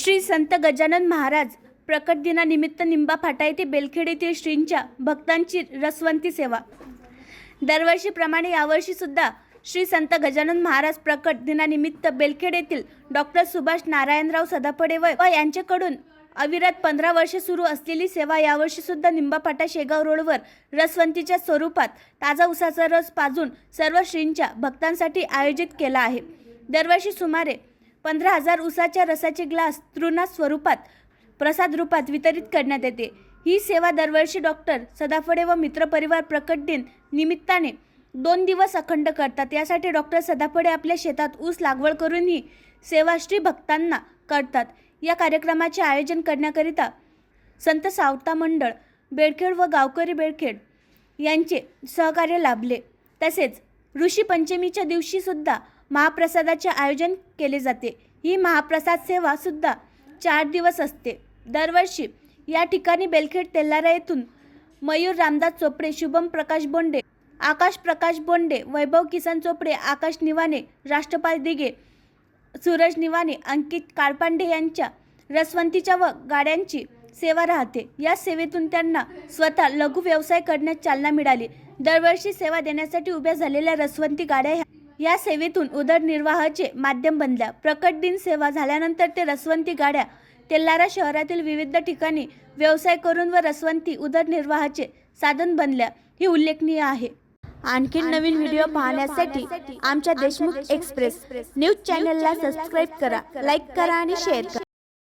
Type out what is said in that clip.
श्री संत गजानन महाराज प्रकट दिनानिमित्त निंबा फाटा येथे बेलखेड येथील श्रींच्या भक्तांची रसवंती सेवा। दरवर्षीप्रमाणे यावर्षी सुद्धा श्री संत गजानन महाराज प्रकट दिनानिमित्त बेलखेड येथील डॉक्टर सुभाष नारायणराव सदाफळे व यांच्याकडून अविरत 15 वर्षे सुरू असलेली सेवा यावर्षी सुद्धा निंबा फाटा शेगाव रोडवर रसवंतीच्या स्वरूपात ताजा उसाचा रस पाजून सर्व श्रींच्या भक्तांसाठी आयोजित केला आहे। दरवर्षी सुमारे 15,000 उसाच्या रसाचे ग्लास तृणा स्वरूपात प्रसाद रूपात वितरित करण्यात येते। ही सेवा दरवर्षी डॉक्टर सदाफळे व मित्रपरिवार प्रकट दिन निमित्ताने 2 दिवस अखंड करतात। यासाठी डॉक्टर सदाफळे आपल्या शेतात ऊस लागवड करून ही सेवा श्री भक्तांना करतात। या कार्यक्रमाचे आयोजन करण्याकरिता संत सावता मंडळ बेळखेड व गावकरी बेळखेड यांचे सहकार्य लाभले। तसेच ऋषी पंचमीच्या दिवशी सुद्धा महाप्रसादाचे आयोजन केले जाते। ही महाप्रसाद सेवा सुद्धा 4 दिवस असते। दरवर्षी या ठिकाणी बेलखेड तेल्लारा येथून मयूर रामदास चोपडे, शुभम प्रकाश बोंडे, आकाश प्रकाश बोंडे, वैभव किसन चोपडे, आकाश निवाने, राष्ट्रपाल दिघे, सूरज निवाने, अंकित काळपांडे यांच्या रसवंतीच्या व गाड्यांची सेवा राहते। या सेवेतून त्यांना स्वतः लघु व्यवसाय करण्यास चालना मिळाली। दरवर्षी सेवा देण्यासाठी उभ्या झालेल्या रसवंती गाड्या या सेवेतून उदरनिर्वाहाचे माध्यम बनल्या। प्रकट दिन सेवा झाल्यानंतर ते रसवंती गाड्या तेल्लारा शहरातील विविध ठिकाणी व्यवसाय करून व रसवंती उदरनिर्वाहाचे साधन बनल्या, हे उल्लेखनीय आहे। आणखी नवीन व्हिडिओ पाहण्यासाठी आमच्या देशमुख एक्सप्रेस न्यूज चॅनलला सबस्क्राइब करा, लाईक करा आणि शेअर करा।